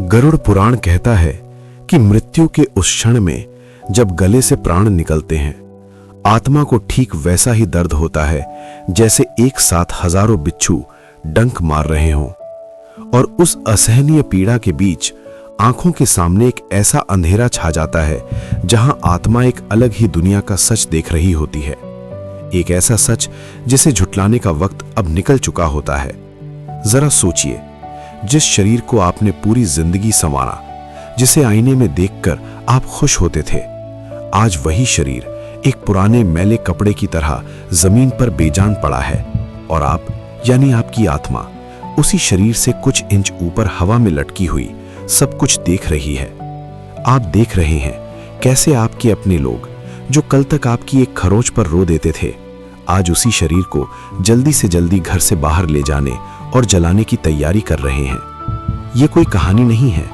गरुड़ पुराण कहता है कि मृत्यु के उस क्षण में जब गले से प्राण निकलते हैं, आत्मा को ठीक वैसा ही दर्द होता है जैसे एक साथ हजारों बिच्छू डंक मार रहे हों। और उस असहनीय पीड़ा के बीच आंखों के सामने एक ऐसा अंधेरा छा जाता है जहां आत्मा एक अलग ही दुनिया का सच देख रही होती है। एक ऐसा सच जिसे झुटलाने का वक्त अब निकल चुका होता है। जरा सोचिए, जिस शरीर को आपने पूरी जिंदगी संवारा, जिसे आईने में देखकर आप खुश होते थे, आज वही शरीर एक पुराने मैले कपड़े की तरह जमीन पर बेजान पड़ा है। और आप यानी आपकी आत्मा उसी शरीर से कुछ इंच ऊपर हवा में लटकी हुई सब कुछ देख रही है। आप देख रहे हैं कैसे आपके अपने लोग, जो कल तक आपकी एक खरोंच पर रो देते थे, आज उसी शरीर को जल्दी से जल्दी घर से बाहर ले जाने और जलाने की तैयारी कर रहे हैं। ये कोई कहानी नहीं है,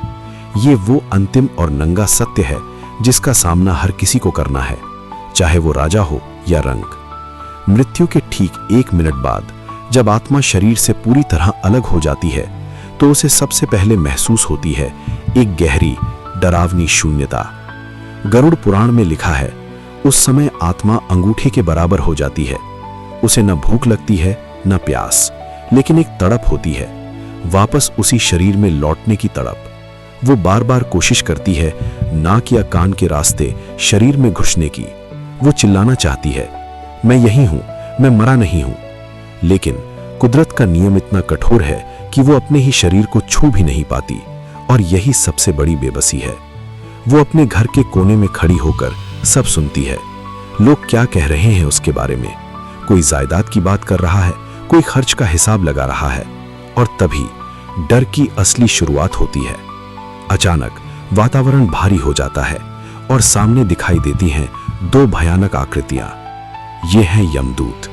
ये वो अंतिम और नंगा सत्य है जिसका सामना हर किसी को करना है, चाहे वो राजा हो या रंक। मृत्यु के ठीक 1 मिनट बाद जब आत्मा शरीर से पूरी तरह अलग हो जाती है तो उसे सबसे पहले महसूस होती है एक गहरी डरावनी शून्यता। गरुड़ पुराण में लिखा है, उस समय आत्मा अंगूठे के बराबर हो जाती है। उसे न भूख लगती है न प्यास, लेकिन एक तड़प होती है, वापस उसी शरीर में लौटने की तड़प। वो बार बार कोशिश करती है नाक या कान के रास्ते शरीर में घुसने की। वो चिल्लाना चाहती है, मैं यही हूं, मैं मरा नहीं हूं। लेकिन कुदरत का नियम इतना कठोर है कि वो अपने ही शरीर को छू भी नहीं पाती। और यही सबसे बड़ी बेबसी है। वो अपने घर के कोने में खड़ी होकर सब सुनती है। लोग क्या कह रहे हैं उसके बारे में। कोई जायदाद की बात कर रहा है, कोई खर्च का हिसाब लगा रहा है। और तभी डर की असली शुरुआत होती है। अचानक वातावरण भारी हो जाता है और सामने दिखाई देती हैं 2 भयानक आकृतियां। ये हैं यमदूत।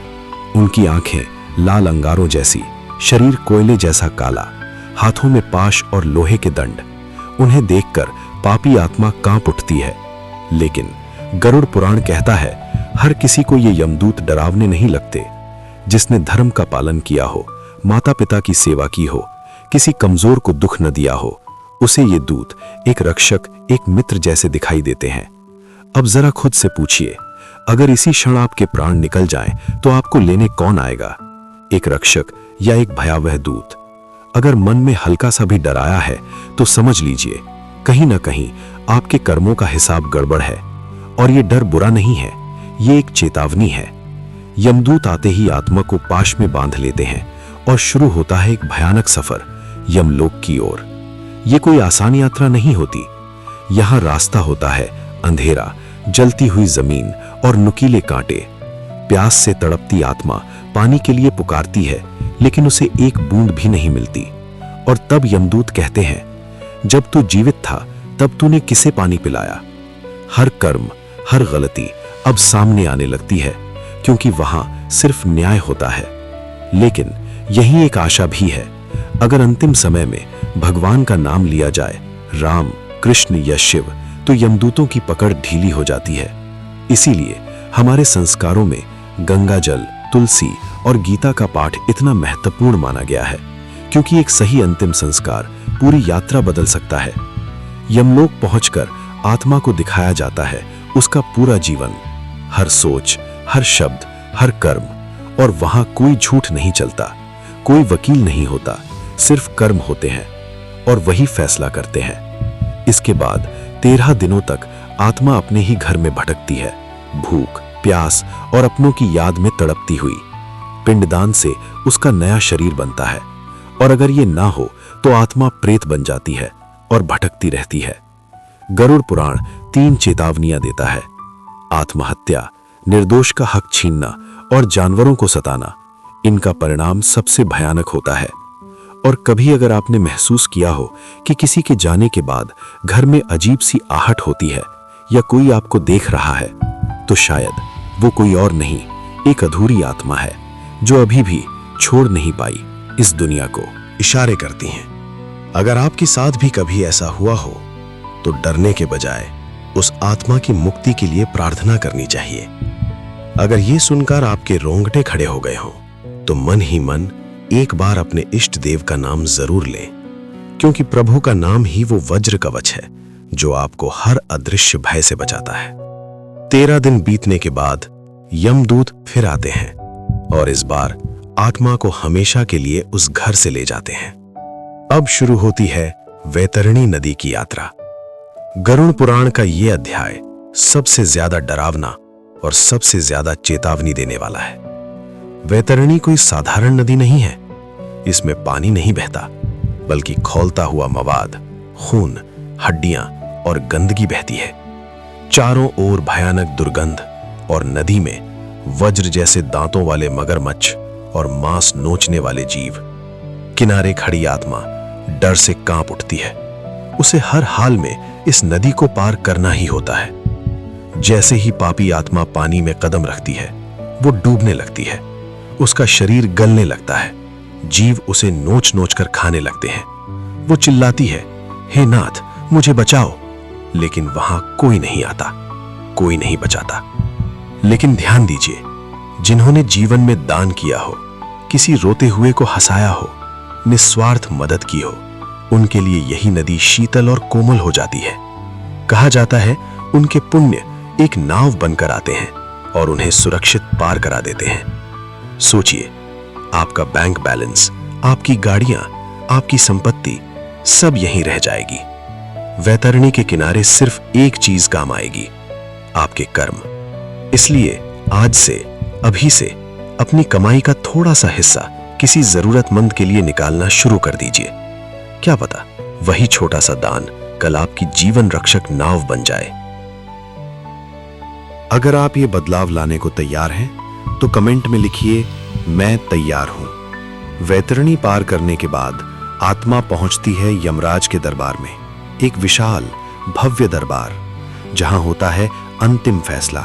उनकी आंखें लाल अंगारों जैसी, शरीर कोयले जैसा काला, हाथों में पाश और लोहे के दंड। उन्हें देखकर पापी आत्मा कांप उठती है। लेकिन गरुड़ पुराण कहता है, हर किसी को ये यमदूत डरावने नहीं लगते। जिसने धर्म का पालन किया हो, माता पिता की सेवा की हो, किसी कमजोर को दुख न दिया हो, उसे ये दूत एक रक्षक, एक मित्र जैसे दिखाई देते हैं। अब जरा खुद से पूछिए, अगर इसी क्षण आपके प्राण निकल जाएं, तो आपको लेने कौन आएगा? एक रक्षक या एक भयावह दूत? अगर मन में हल्का सा भी डर आया है तो समझ लीजिए कहीं ना कहीं आपके कर्मों का हिसाब गड़बड़ है। और ये डर बुरा नहीं है, ये एक चेतावनी है। यमदूत आते ही आत्मा को पाश में बांध लेते हैं और शुरू होता है एक भयानक सफर यमलोक की ओर। ये कोई आसान यात्रा नहीं होती। यहां रास्ता होता है अंधेरा, जलती हुई जमीन और नुकीले कांटे। प्यास से तड़पती आत्मा पानी के लिए पुकारती है, लेकिन उसे एक बूंद भी नहीं मिलती। और तब यमदूत कहते हैं, जब तू जीवित था तब तूने किसे पानी पिलाया? हर कर्म, हर गलती अब सामने आने लगती है, क्योंकि वहां सिर्फ न्याय होता है। लेकिन यही एक आशा भी है, अगर अंतिम समय में भगवान का नाम लिया जाए, राम, कृष्ण या शिव, तो यमदूतों की पकड़ ढीली हो जाती है। इसीलिए हमारे संस्कारों में गंगा जल, तुलसी और गीता का पाठ इतना महत्वपूर्ण माना गया है, क्योंकि एक सही अंतिम संस्कार पूरी यात्रा बदल सकता है। यमलोक पहुंचकर आत्मा को दिखाया जाता है उसका पूरा जीवन, हर सोच, हर शब्द, हर कर्म। और वहां कोई झूठ नहीं चलता, कोई वकील नहीं होता, सिर्फ कर्म होते हैं और वही फैसला करते हैं। इसके बाद 13 दिनों तक आत्मा अपने ही घर में भटकती है, भूख, प्यास और अपनों की याद में तड़पती हुई। पिंडदान से उसका नया शरीर बनता है, और अगर ये ना हो तो आत्मा प्रेत बन जाती है और भटकती रहती है। गरुड़ पुराण 3 चेतावनियां देता है, आत्महत्या, निर्दोष का हक छीनना और जानवरों को सताना। इनका परिणाम सबसे भयानक होता है। और कभी अगर आपने महसूस किया हो कि किसी के जाने के बाद घर में अजीब सी आहट होती है या कोई आपको देख रहा है, तो शायद वो कोई और नहीं, एक अधूरी आत्मा है जो अभी भी छोड़ नहीं पाई इस दुनिया को। इशारे करती हैं। अगर आपके साथ भी कभी ऐसा हुआ हो तो डरने के बजाय उस आत्मा की मुक्ति के लिए प्रार्थना करनी चाहिए। अगर ये सुनकर आपके रोंगटे खड़े हो गए हों तो मन ही मन एक बार अपने इष्ट देव का नाम जरूर लें। क्योंकि प्रभु का नाम ही वो वज्र कवच है जो आपको हर अदृश्य भय से बचाता है। 13 दिन बीतने के बाद यमदूत फिर आते हैं और इस बार आत्मा को हमेशा के लिए उस घर से ले जाते हैं। अब शुरू होती है वैतरणी नदी की यात्रा। गरुड़ पुराण का यह अध्याय सबसे ज्यादा डरावना और सबसे ज्यादा चेतावनी देने वाला है। वैतरणी कोई साधारण नदी नहीं है। इसमें पानी नहीं बहता, बल्कि खौलता हुआ मवाद, खून, हड्डियां और गंदगी बहती है। चारों ओर भयानक दुर्गंध और नदी में वज्र जैसे दांतों वाले मगरमच्छ और मांस नोचने वाले जीव। किनारे खड़ी आत्मा डर से कांप उठती है। उसे हर हाल में इस नदी को पार करना ही होता है। जैसे ही पापी आत्मा पानी में कदम रखती है, वो डूबने लगती है। उसका शरीर गलने लगता है। जीव उसे नोच नोच कर खाने लगते हैं। वो चिल्लाती है, हे नाथ, मुझे बचाओ। लेकिन वहां कोई नहीं आता, कोई नहीं बचाता। लेकिन ध्यान दीजिए, जिन्होंने जीवन में दान किया हो, किसी रोते हुए को हंसाया हो, निस्वार्थ मदद की हो, उनके लिए यही नदी शीतल और कोमल हो जाती है। कहा जाता है उनके पुण्य एक नाव बनकर आते हैं और उन्हें सुरक्षित पार करा देते हैं। सोचिए, आपका बैंक बैलेंस, आपकी गाड़ियां, आपकी संपत्ति सब यहीं रह जाएगी। वैतरणी के किनारे सिर्फ एक चीज काम आएगी, आपके कर्म। इसलिए आज से, अभी से अपनी कमाई का थोड़ा सा हिस्सा किसी जरूरतमंद के लिए निकालना शुरू कर दीजिए। क्या पता वही छोटा सा दान कल आपकी जीवन रक्षक नाव बन जाए। अगर आप ये बदलाव लाने को तैयार हैं, तो कमेंट में लिखिए, मैं तैयार हूं। वैतरणी पार करने के बाद आत्मा पहुंचती है यमराज के दरबार में, एक विशाल भव्य दरबार जहां होता है अंतिम फैसला,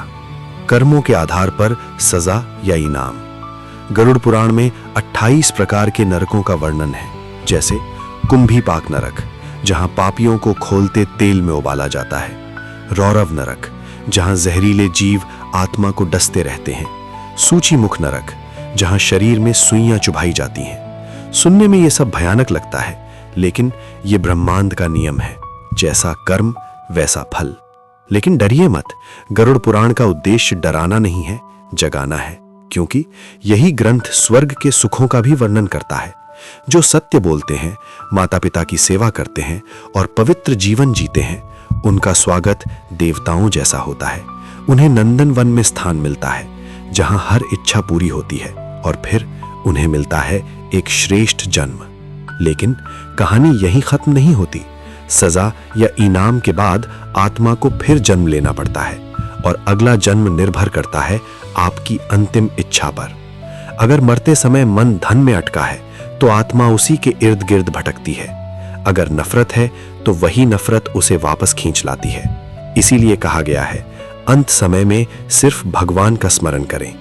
कर्मों के आधार पर सजा या इनाम। गरुड़ पुराण में 28 प्रकार के नरकों का वर्णन है, जैसे कुंभीपाक नरक, जहां पापियों को खोलते तेल में उबाला जाता है। रौरव नरक, जहां जहरीले जीव आत्मा को डसते रहते हैं। सूचीमुख नरक, जहां शरीर में सुइयां चुभाई जाती हैं। सुनने में यह सब भयानक लगता है, लेकिन यह ब्रह्मांड का नियम है, जैसा कर्म वैसा फल। लेकिन डरिए मत, गरुड़ पुराण का उद्देश्य डराना नहीं है, जगाना है, क्योंकि यही ग्रंथ स्वर्ग के सुखों का भी वर्णन करता है। जो सत्य बोलते हैं, माता पिता की सेवा करते हैं और पवित्र जीवन जीते हैं, उनका स्वागत देवताओं जैसा होता है। उन्हें नंदन वन में स्थान मिलता है, जहां हर इच्छा पूरी होती है, और फिर उन्हें मिलता है एक श्रेष्ठ जन्म। लेकिन कहानी यहीं खत्म नहीं होती। सजा या इनाम के बाद आत्मा को फिर जन्म लेना पड़ता है, और अगला जन्म निर्भर करता है आपकी अंतिम इच्छा पर। अगर मरते समय मन धन में अटका है, तो आत्मा उसी के इर्द गिर्द भटकती है। अगर नफरत है, तो वही नफरत उसे वापस खींच लाती है। इसीलिए कहा गया है, अंत समय में सिर्फ भगवान का स्मरण करें।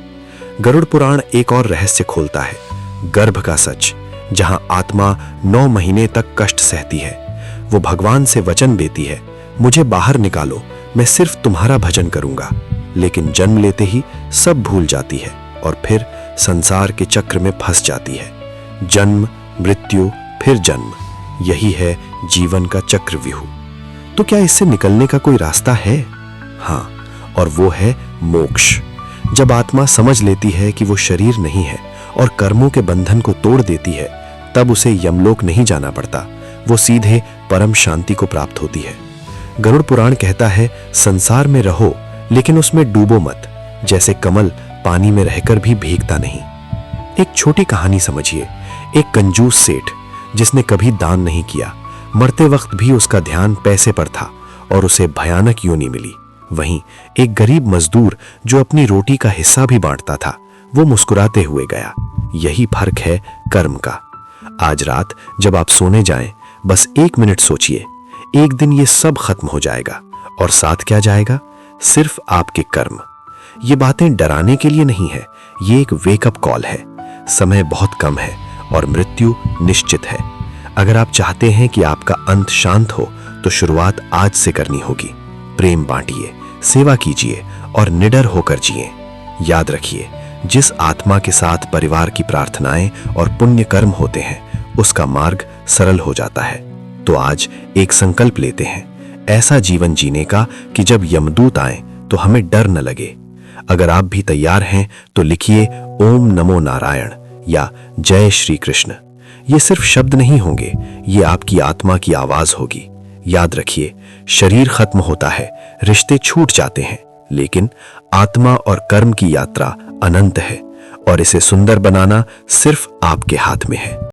गरुड़ पुराण एक और रहस्य खोलता है, गर्भ का सच, जहां आत्मा 9 महीने तक कष्ट सहती है। वो भगवान से वचन देती है, मुझे बाहर निकालो, मैं सिर्फ तुम्हारा भजन करूंगा। लेकिन जन्म लेते ही सब भूल जाती है और फिर संसार के चक्र में फंस जाती है। जन्म, मृत्यु, फिर जन्म, यही है जीवन का चक्रव्यूह। तो क्या इससे निकलने का कोई रास्ता है? हाँ, और वो है मोक्ष। जब आत्मा समझ लेती है कि वो शरीर नहीं है और कर्मों के बंधन को तोड़ देती है, तब उसे यमलोक नहीं जाना पड़ता, वो सीधे परम शांति को प्राप्त होती है। गरुड़ पुराण कहता है, संसार में रहो, लेकिन उसमें डूबो मत, जैसे कमल पानी में रहकर भी भीगता नहीं। एक छोटी कहानी समझिए। एक कंजूस सेठ, जिसने कभी दान नहीं किया, मरते वक्त भी उसका ध्यान पैसे पर था और उसे भयानक योनि मिली। वहीं एक गरीब मजदूर, जो अपनी रोटी का हिस्सा भी बांटता था, वो मुस्कुराते हुए गया। यही फर्क है कर्म का। आज रात जब आप सोने जाएं, बस 1 मिनट सोचिए, एक दिन ये सब खत्म हो जाएगा, और साथ क्या जाएगा? सिर्फ आपके कर्म। ये बातें डराने के लिए नहीं है, ये एक वेकअप कॉल है। समय बहुत कम है और मृत्यु निश्चित है। अगर आप चाहते हैं कि आपका अंत शांत हो, तो शुरुआत आज से करनी होगी। प्रेम बांटिए, सेवा कीजिए और निडर होकर जिए। याद रखिए, जिस आत्मा के साथ परिवार की प्रार्थनाएं और पुण्य कर्म होते हैं, उसका मार्ग सरल हो जाता है। तो आज एक संकल्प लेते हैं, ऐसा जीवन जीने का कि जब यमदूत आए तो हमें डर न लगे। अगर आप भी तैयार हैं तो लिखिए ओम नमो नारायण या जय श्री कृष्ण। ये सिर्फ शब्द नहीं होंगे, ये आपकी आत्मा की आवाज होगी। याद रखिए, शरीर खत्म होता है, रिश्ते छूट जाते हैं, लेकिन आत्मा और कर्म की यात्रा अनंत है और इसे सुंदर बनाना सिर्फ आपके हाथ में है।